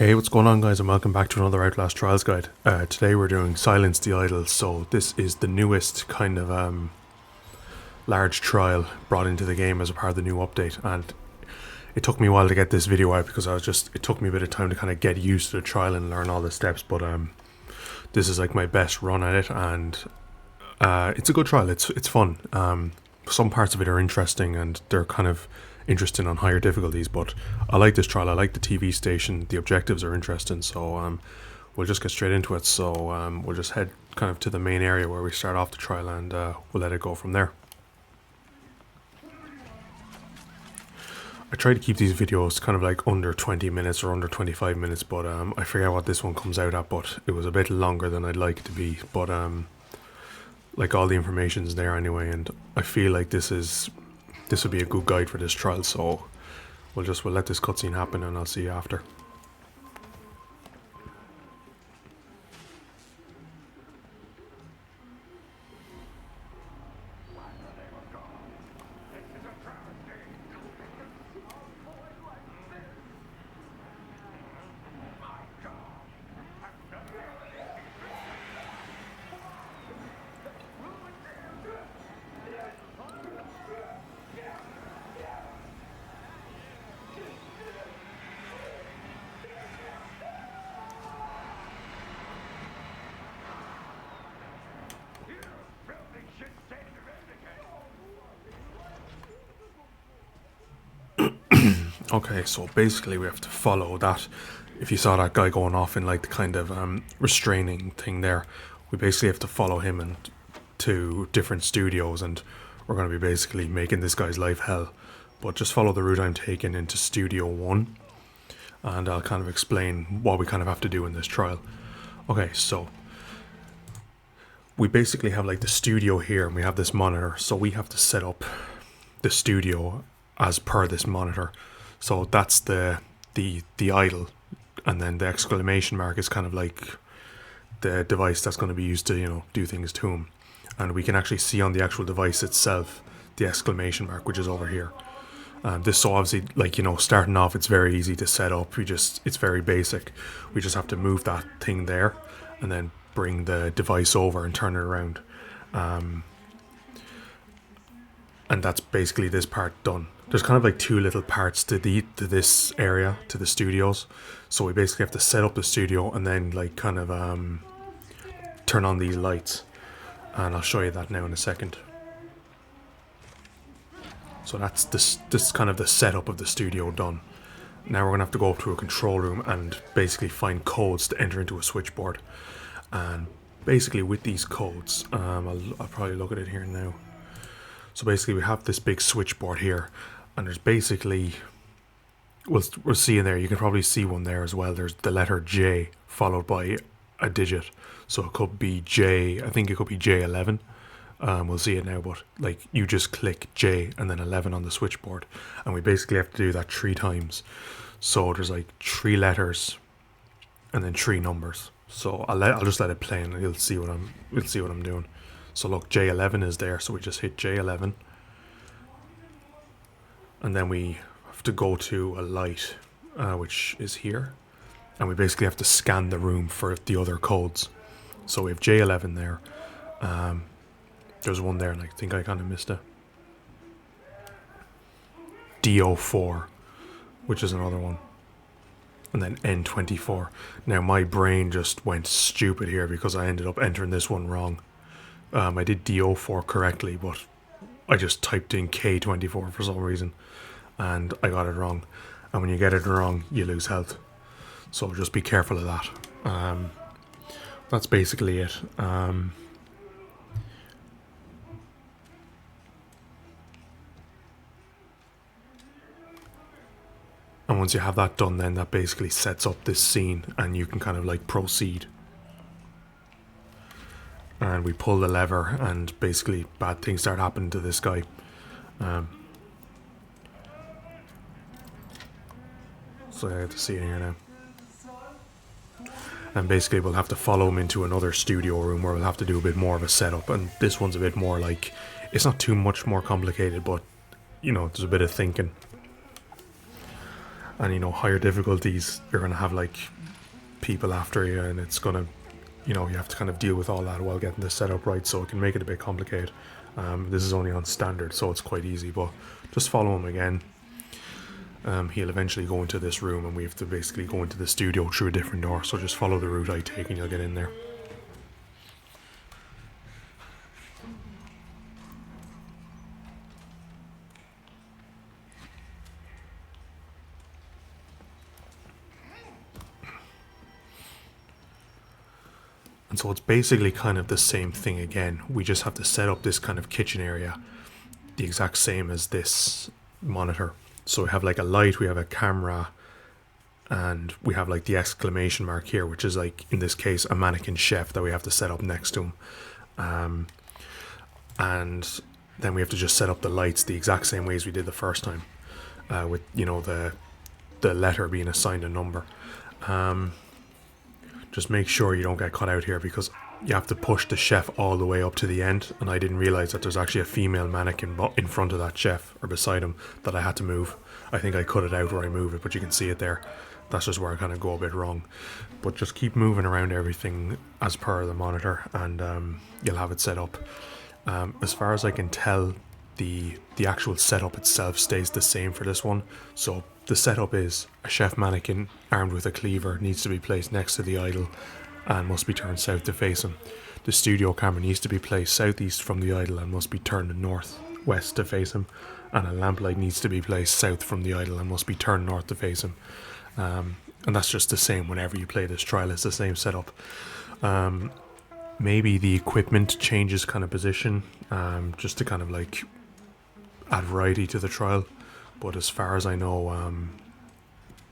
Hey, what's going on, guys, and welcome back to another Outlast Trials guide. Today we're doing Silence the Idols, so this is the newest kind of large trial brought into the game as a part of the new update, and it took me a while to get this video out because it took me a bit of time to kind of get used to the trial and learn all the steps, but this is like my best run at it, and it's a good trial. It's fun. Some parts of it are interesting and they're kind of interesting on higher difficulties, but I like this trial. I like the TV station. The objectives are interesting, so we'll just get straight into it. So we'll just head kind of to the main area where we start off the trial, and we'll let it go from there. I try to keep these videos kind of like under 20 minutes or under 25 minutes, but I forget what this one comes out at, but it was a bit longer than I'd like it to be, but like all the information's there anyway, and I feel like this would be a good guide for this trial, so we'll let this cutscene happen and I'll see you after. Okay, so basically we have to follow that. If you saw that guy going off in like the kind of restraining thing there, we basically have to follow him and to different studios, and we're going to be basically making this guy's life hell. But just follow the route I'm taking into Studio 1, and I'll kind of explain what we kind of have to do in this trial. Okay, so we basically have like the studio here, and we have this monitor, so we have to set up the studio as per this monitor. So that's the idol, and then the exclamation mark is kind of like the device that's going to be used to, you know, do things to him. And we can actually see on the actual device itself the exclamation mark, which is over here. This, so obviously, like, you know, starting off, it's very easy to set up. It's very basic. We just have to move that thing there and then bring the device over and turn it around. And that's basically this part done. There's kind of like two little parts to this area, to the studios. So we basically have to set up the studio and then like kind of turn on these lights. And I'll show you that now in a second. So that's this kind of the setup of the studio done. Now we're going to have to go up to a control room and basically find codes to enter into a switchboard. And basically with these codes, I'll probably look at it here now. So basically we have this big switchboard here, and there's basically, we'll see in there, you can probably see one there as well. There's the letter J followed by a digit. So it could be J, I think it could be J11. We'll see it now, but like you just click J and then 11 on the switchboard, and we basically have to do that 3 times. So there's like 3 letters and then 3 numbers. So I'll just let it play and we'll see what I'm doing. So look, J11 is there, so we just hit J11. And then we have to go to a light, which is here. And we basically have to scan the room for the other codes. So we have J11 there. There's one there, and I think I kind of missed it. DO4, which is another one. And then N24. Now my brain just went stupid here because I ended up entering this one wrong. I did DO4 correctly, but I just typed in K24 for some reason, and I got it wrong. And when you get it wrong, you lose health. So just be careful of that. That's basically it. And once you have that done, then that basically sets up this scene, and you can kind of like proceed. And we pull the lever, and basically bad things start happening to this guy. So I have to see it here now. And basically we'll have to follow him into another studio room where we'll have to do a bit more of a setup. And this one's a bit more like, it's not too much more complicated, but you know, there's a bit of thinking. And, you know, higher difficulties, you're going to have like people after you, and it's going to, you know, you have to kind of deal with all that while getting this set up right, so it can make it a bit complicated. This is only on standard, so it's quite easy, but just follow him again. He'll eventually go into this room, and we have to basically go into the studio through a different door, so just follow the route I take and you'll get in there. And so it's basically kind of the same thing again. We just have to set up this kind of kitchen area the exact same as this monitor. So we have like a light, we have a camera, and we have like the exclamation mark here, which is like, in this case, a mannequin chef that we have to set up next to him. And then we have to just set up the lights the exact same way as we did the first time, with, you know, the letter being assigned a number. Just make sure you don't get cut out here, because you have to push the chef all the way up to the end, and I didn't realize that there's actually a female mannequin in front of that chef, or beside him, that I had to move. I think I cut it out where I move it, but you can see it there. That's just where I kind of go a bit wrong. But just keep moving around everything as per the monitor, and you'll have it set up. As far as I can tell, the actual setup itself stays the same for this one. So the setup is a chef mannequin armed with a cleaver needs to be placed next to the idol and must be turned south to face him. The studio camera needs to be placed southeast from the idol and must be turned northwest to face him. And a lamplight needs to be placed south from the idol and must be turned north to face him. And that's just the same whenever you play this trial. It's the same setup. Maybe the equipment changes kind of position, just to kind of like add variety to the trial. But as far as I know,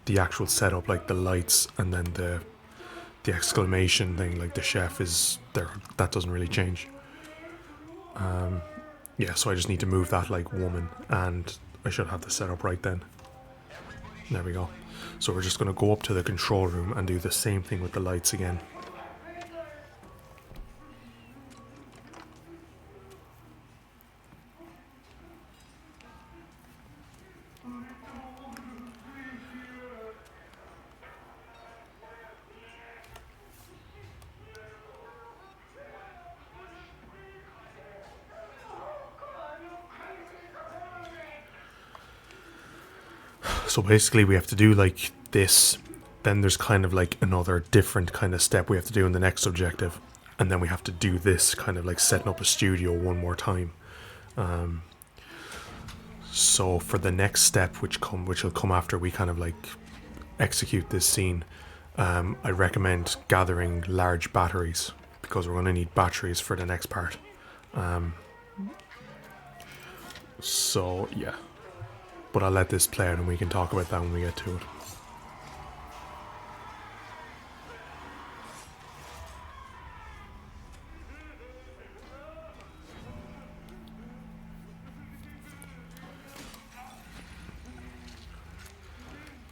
the actual setup, like the lights and then the exclamation thing, like the chef is there, that doesn't really change. Yeah, so I just need to move that like woman, and I should have the setup right then. There we go. So we're just going to go up to the control room and do the same thing with the lights again. So basically we have to do like this, then there's kind of like another different kind of step we have to do in the next objective, and then we have to do this kind of like setting up a studio one more time. So for the next step, which will come after we kind of like execute this scene, I recommend gathering large batteries, because we're going to need batteries for the next part. So yeah, but I'll let this play out and we can talk about that when we get to it.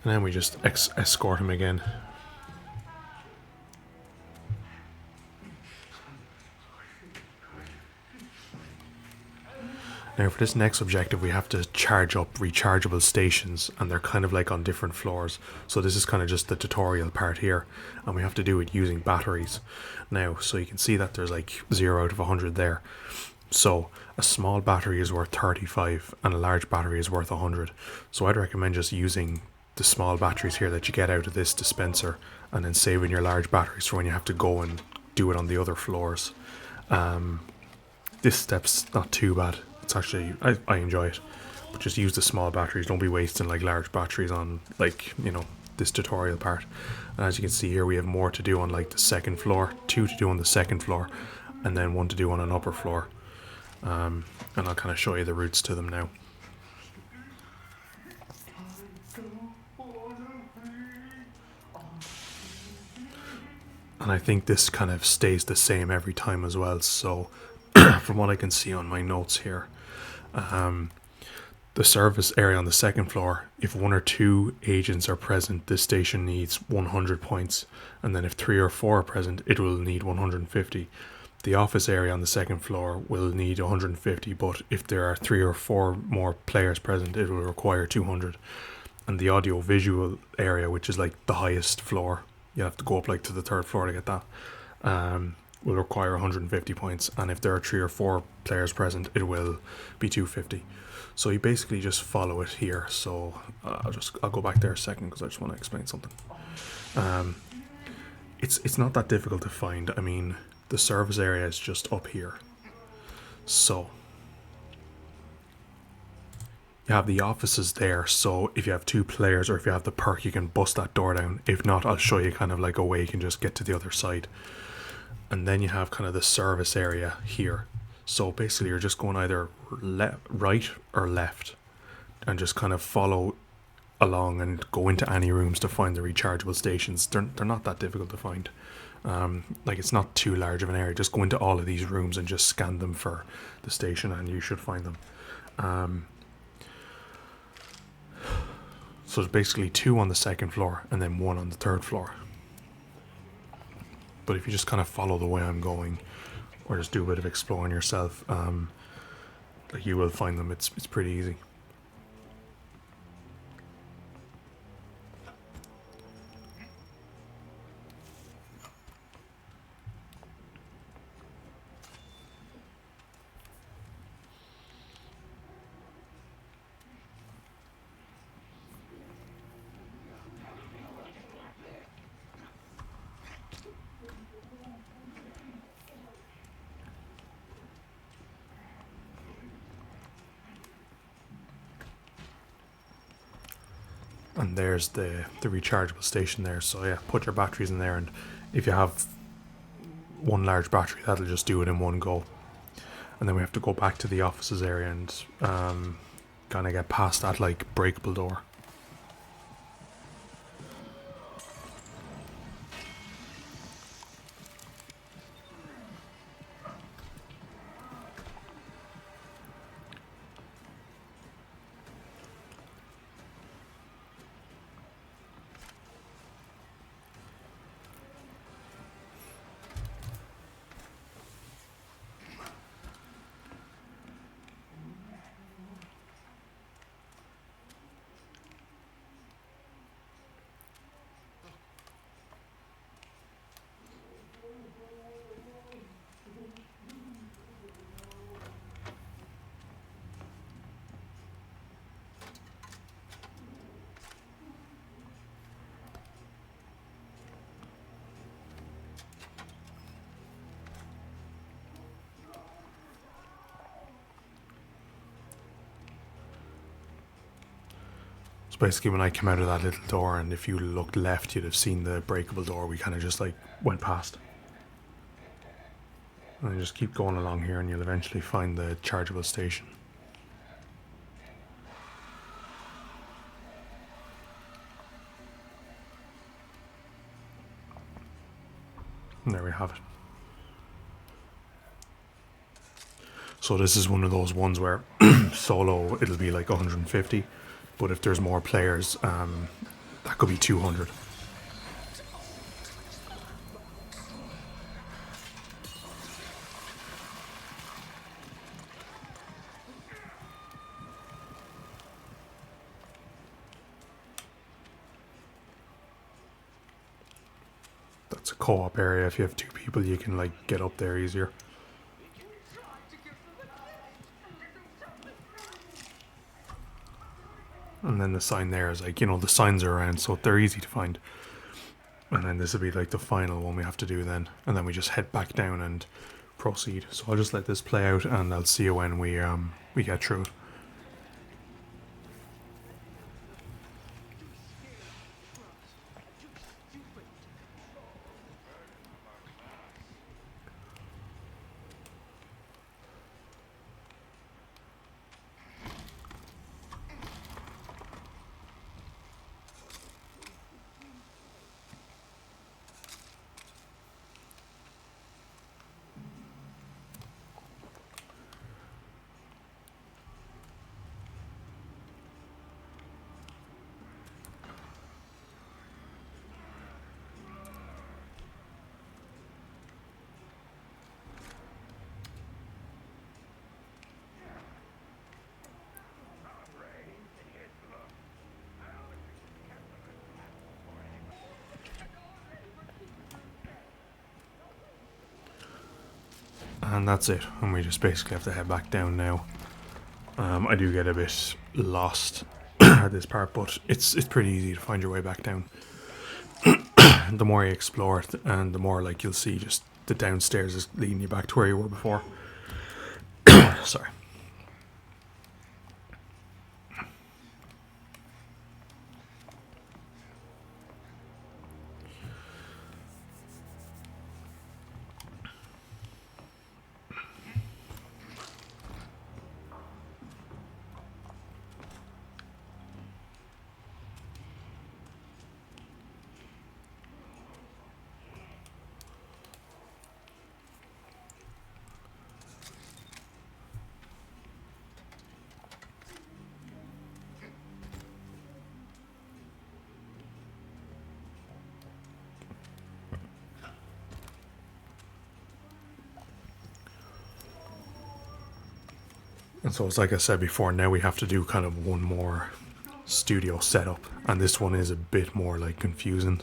And then we just escort him again. Now for this next objective we have to charge up rechargeable stations, and they're kind of like on different floors. So this is kind of just the tutorial part here, and we have to do it using batteries. Now, so you can see that there's like 0 out of 100 there. So a small battery is worth 35 and a large battery is worth 100. So I'd recommend just using the small batteries here that you get out of this dispenser, and then saving your large batteries for when you have to go and do it on the other floors. This step's not too bad. It's actually, I enjoy it, but just use the small batteries. Don't be wasting like large batteries on like, you know, this tutorial part. And as you can see here, we have more to do on like the second floor, 2 to do on the second floor, and then 1 to do on an upper floor. And I'll kind of show you the routes to them now. And I think this kind of stays the same every time as well. So from what I can see on my notes here, the service area on the second floor, if 1 or 2 agents are present, this station needs 100 points, and then if 3 or 4 are present, it will need 150. The office area on the second floor will need 150, but if there are 3 or 4 more players present, it will require 200. and the audio visual area, which is like the highest floor, you have to go up like to the third floor to get that, will require 150 points, and if there are 3 or 4 players present, it will be 250. So you basically just follow it here. So I'll go back there a second because I just want to explain something. It's not that difficult to find. I mean, the service area is just up here. So you have the offices there, so if you have 2 players or if you have the perk, you can bust that door down. If not, I'll show you kind of like a way you can just get to the other side. And then you have kind of the service area here. So basically you're just going either right or left, and just kind of follow along and go into any rooms to find the rechargeable stations. They're not that difficult to find. Like, it's not too large of an area. Just go into all of these rooms and just scan them for the station and you should find them. So there's basically 2 on the second floor and then 1 on the third floor. But if you just kind of follow the way I'm going, or just do a bit of exploring yourself, like, you will find them. It's pretty easy. And there's the rechargeable station there. So yeah, put your batteries in there, and if you have 1 large battery, that'll just do it in one go. And then we have to go back to the offices area and kind of get past that like breakable door. Basically, when I came out of that little door, and if you looked left, you'd have seen the breakable door. We kind of just like went past. And you just keep going along here and you'll eventually find the chargeable station. And there we have it. So this is one of those ones where solo it'll be like 150, but if there's more players, that could be 200. That's a co-op area. If you have 2 people, you can like get up there easier. And then the sign there is like, you know, the signs are around, so they're easy to find. And then this will be like the final one we have to do then. And then we just head back down and proceed. So I'll just let this play out and I'll see you when we get through it. And that's it. And we just basically have to head back down now. I do get a bit lost at this part, but it's pretty easy to find your way back down. The more you explore it, and the more like you'll see just the downstairs is leading you back to where you were before. Sorry. And so it's like I said before, now we have to do kind of one more studio setup, and this one is a bit more like confusing.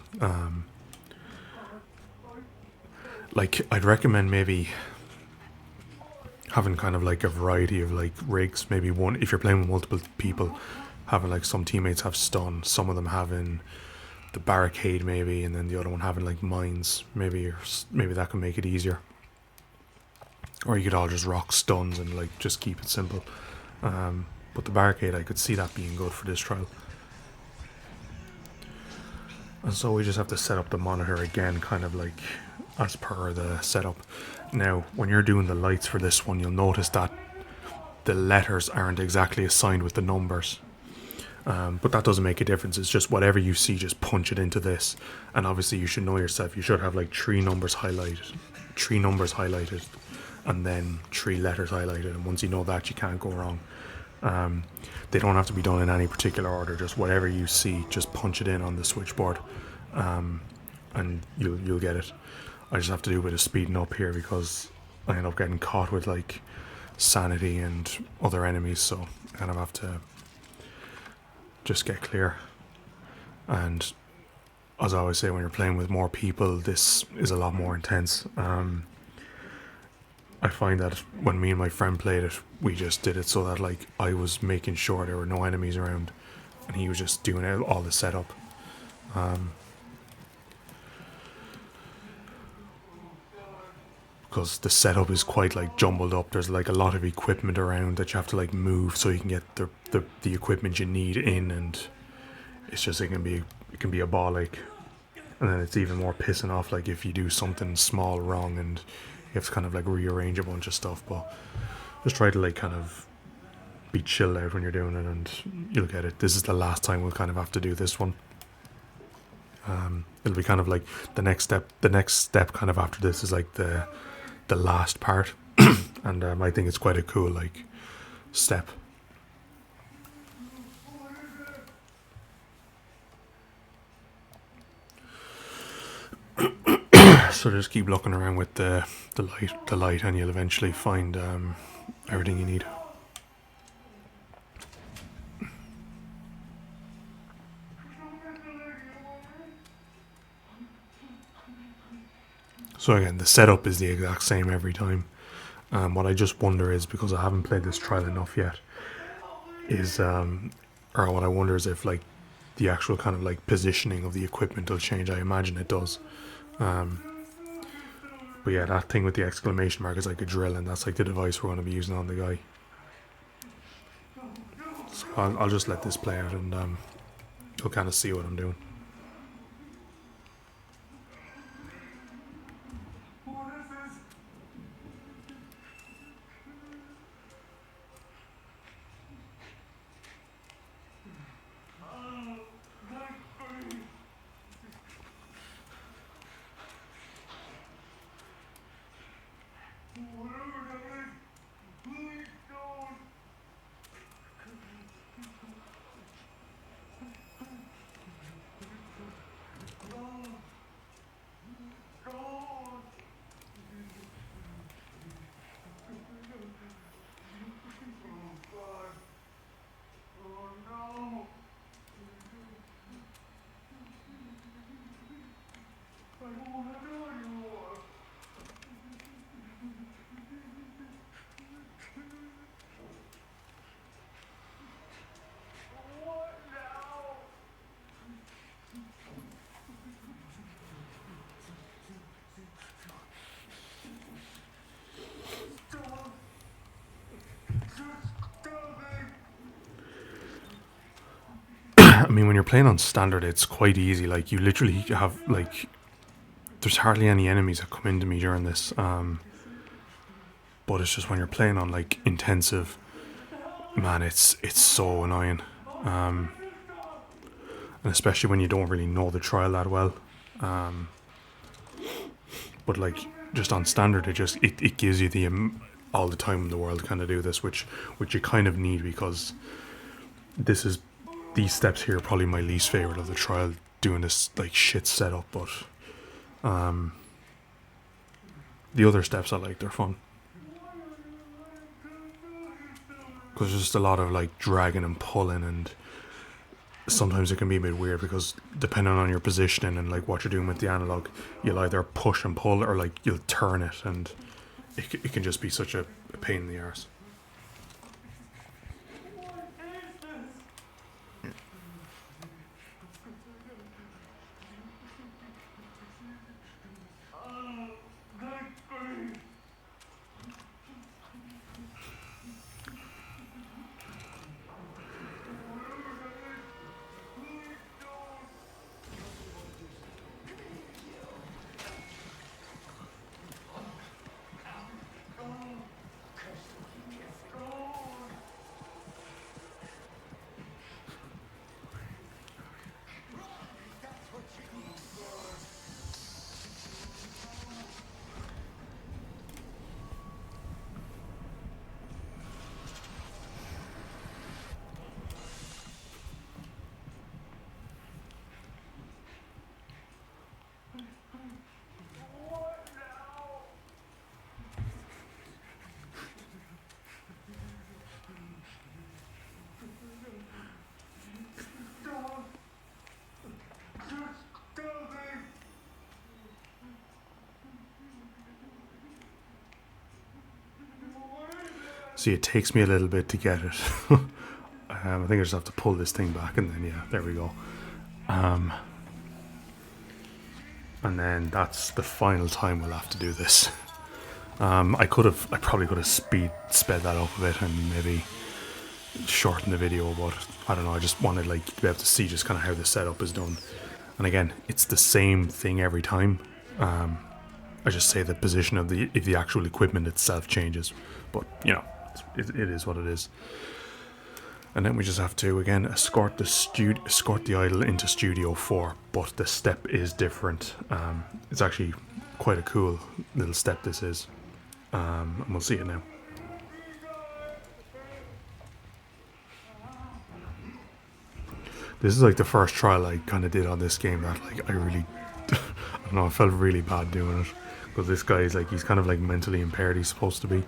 Like I'd recommend maybe having kind of like a variety of like rigs. Maybe one, if you're playing with multiple people, having like some teammates have stun, some of them having the barricade maybe, and then the other one having like mines. Maybe that can make it easier. Or you could all just rock stuns and like just keep it simple. But the barricade, I could see that being good for this trial. And so we just have to set up the monitor again, kind of like as per the setup. Now, when you're doing the lights for this one, you'll notice that the letters aren't exactly assigned with the numbers. But that doesn't make a difference. It's just whatever you see, just punch it into this. And obviously you should know yourself. You should have like three numbers highlighted, and then three letters highlighted. And once you know that, you can't go wrong. They don't have to be done in any particular order. Just whatever you see, just punch it in on the switchboard, and you'll get it. I just have to do a bit of speeding up here because I end up getting caught with like sanity and other enemies, so I kind of have to just get clear. And as I always say, when you're playing with more people, this is a lot more intense. I find that when me and my friend played it, we just did it so that like I was making sure there were no enemies around, and he was just doing all the setup. Because the setup is quite like jumbled up. There's like a lot of equipment around that you have to like move so you can get the equipment you need in, and it's just it can be a ball ache. And then it's even more pissing off like if you do something small wrong and you have to kind of like rearrange a bunch of stuff. But just try to like kind of be chilled out when you're doing it, and you'll get it. This is the last time we'll kind of have to do this one. It'll be kind of like the next step kind of after this is like the last part. And I think it's quite a cool like step. So just keep looking around with the light, and you'll eventually find everything you need. So again, the setup is the exact same every time. What I just wonder is, because I haven't played this trial enough yet, is or what I wonder is if like the actual kind of like positioning of the equipment will change. I imagine it does. But yeah, that thing with the exclamation mark is like a drill, and that's like the device we're going to be using on the guy. So I'll just let this play out, and you'll kind of see what I'm doing. I mean, when you're playing on standard, it's quite easy. Like, you literally have, like, there's hardly any enemies that come into me during this. But it's just when you're playing on, like, intensive, man, it's so annoying. And especially when you don't really know the trial that well. But, like, just on standard, it gives you the all the time in the world to kind of do this, which you kind of need, because this is these steps here are probably my least favorite of the trial, doing this like shit setup. But the other steps I like, they're fun, because there's just a lot of like dragging and pulling, and sometimes it can be a bit weird because depending on your positioning and like what you're doing with the analog, you'll either push and pull or like you'll turn it, and it can just be such a pain in the arse. See, it takes me a little bit to get it. I think I just have to pull this thing back, and then yeah, there we go. And then that's the final time we'll have to do this. I probably could have sped that up a bit and maybe shorten the video, but I don't know. I just wanted like to be able to see just kind of how the setup is done. And again, it's the same thing every time. I just say the position of the actual equipment itself changes, but you know, it is what it is. And then we just have to again escort the idol into Studio 4, but the step is different. It's actually quite a cool little step this is, and we'll see it now. This is like the first trial I kind of did on this game that like I really, I don't know, I felt really bad doing it, because this guy is like, he's kind of like mentally impaired, he's supposed to be,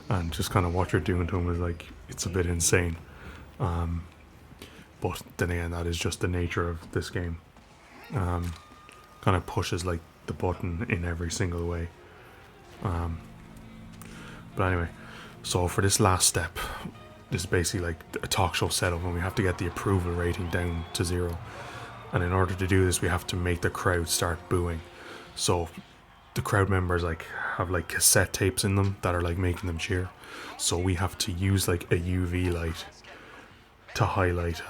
and just kind of what you're doing to him is like, it's a bit insane. But then again, that is just the nature of this game. Kind of pushes like the button in every single way. But anyway, so for this last step, this is basically like a talk show setup, and we have to get the approval rating down to 0. And in order to do this, we have to make the crowd start booing. So the crowd members like have like cassette tapes in them that are like making them cheer. So we have to use like a UV light to highlight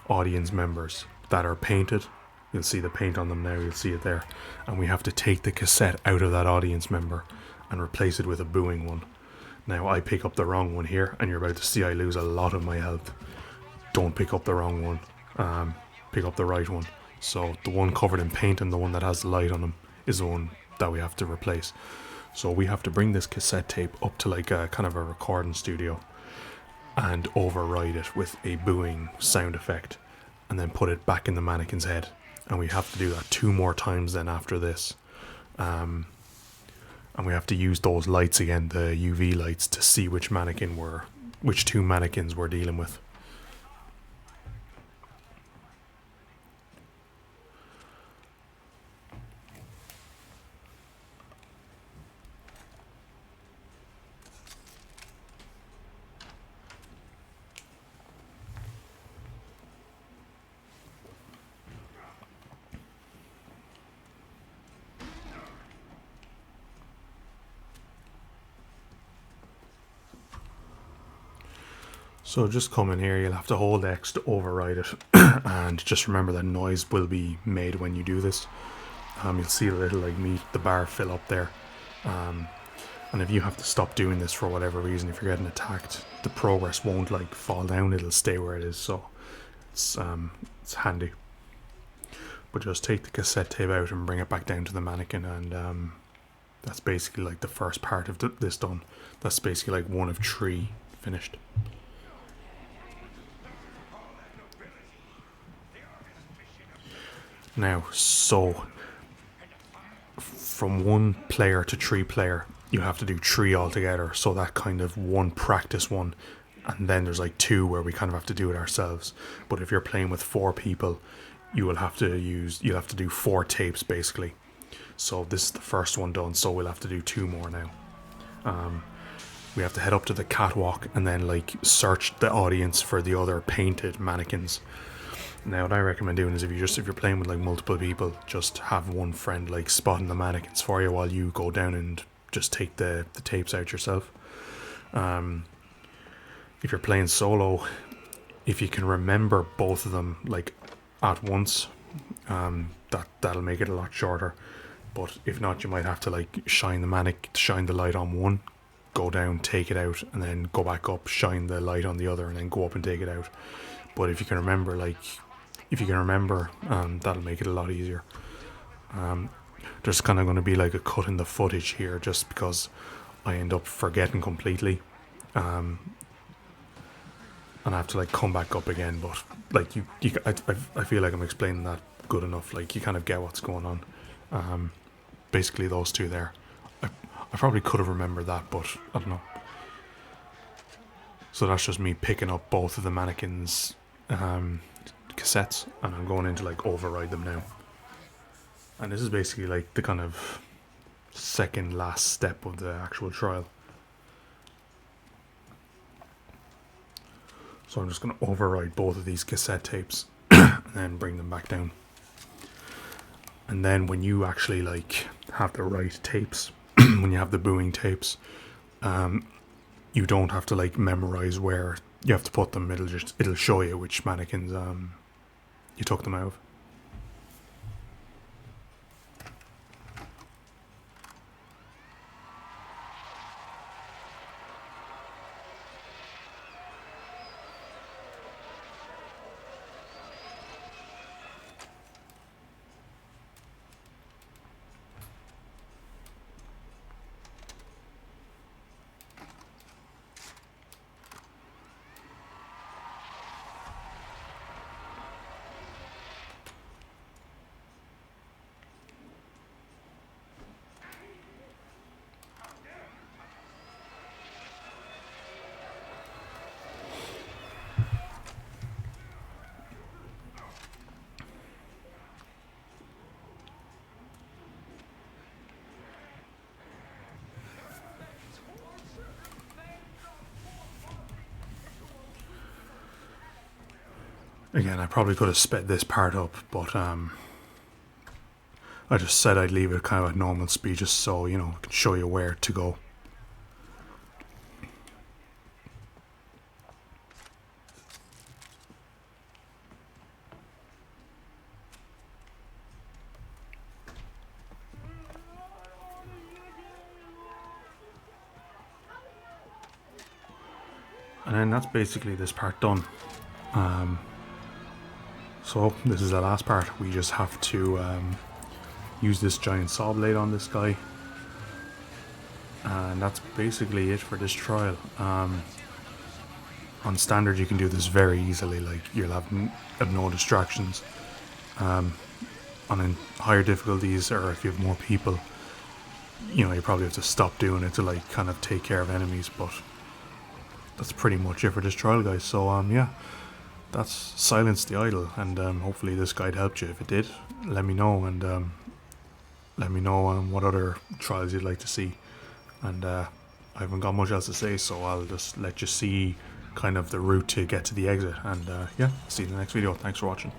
audience members that are painted. You'll see the paint on them now, you'll see it there. And we have to take the cassette out of that audience member and replace it with a booing one. Now I pick up the wrong one here, and you're about to see I lose a lot of my health. Don't pick up the wrong one, pick up the right one. So the one covered in paint and the one that has the light on them is the one that we have to replace. So we have to bring this cassette tape up to like a kind of a recording studio and override it with a booing sound effect, and then put it back in the mannequin's head. And we have to do that 2 more times then after this. And we have to use those lights again, the UV lights, to see which 2 mannequins we're dealing with. So just come in here, you'll have to hold X to override it, and just remember that noise will be made when you do this. You'll see a little like the bar fill up there, and if you have to stop doing this for whatever reason, if you're getting attacked, the progress won't like fall down, it'll stay where it is, so it's handy. But just take the cassette tape out and bring it back down to the mannequin, and that's basically like the first part of this done. That's basically like 1 of 3 finished. Now, so from 1 player to 3 player, you have to do 3 altogether. So that kind of 1 practice one, and then there's like 2 where we kind of have to do it ourselves. But if you're playing with 4 people, you'll have to do 4 tapes basically. So this is the first one done, so we'll have to do 2 more now. We have to head up to the catwalk and then like search the audience for the other painted mannequins. Now, what I recommend doing is if you're playing with like multiple people, just have one friend like spotting the mannequins for you while you go down and just take the tapes out yourself. If you're playing solo, if you can remember both of them like at once, that'll make it a lot shorter. But if not, you might have to like shine the light on one, go down, take it out, and then go back up, shine the light on the other, and then go up and take it out. But if you can remember, that'll make it a lot easier. There's kind of going to be like a cut in the footage here, just because I end up forgetting completely, and I have to like come back up again. But like I feel like I'm explaining that good enough. Like you kind of get what's going on. Basically, those 2 there. I probably could have remembered that, but I don't know. So that's just me picking up both of the mannequins' cassettes, and I'm going in to like override them now. And this is basically like the kind of second last step of the actual trial. So I'm just going to override both of these cassette tapes and then bring them back down. And then when you actually like have the right tapes, when you have the booing tapes, you don't have to like memorize where you have to put them. It'll show you which mannequins you took them out of. Again, I probably could have sped this part up, but I just said I'd leave it kind of at normal speed just so, you know, I can show you where to go. And then that's basically this part done. So this is the last part. We just have to use this giant saw blade on this guy, and that's basically it for this trial. On standard you can do this very easily, like you'll have no distractions. On higher difficulties, or if you have more people, you know, you probably have to stop doing it to like kind of take care of enemies. But that's pretty much it for this trial, guys. So yeah, that's Silence the Idol, and hopefully this guide helped you. If it did, let me know, and let me know what other trials you'd like to see. And I haven't got much else to say, so I'll just let you see kind of the route to get to the exit. And yeah, see you in the next video. Thanks for watching.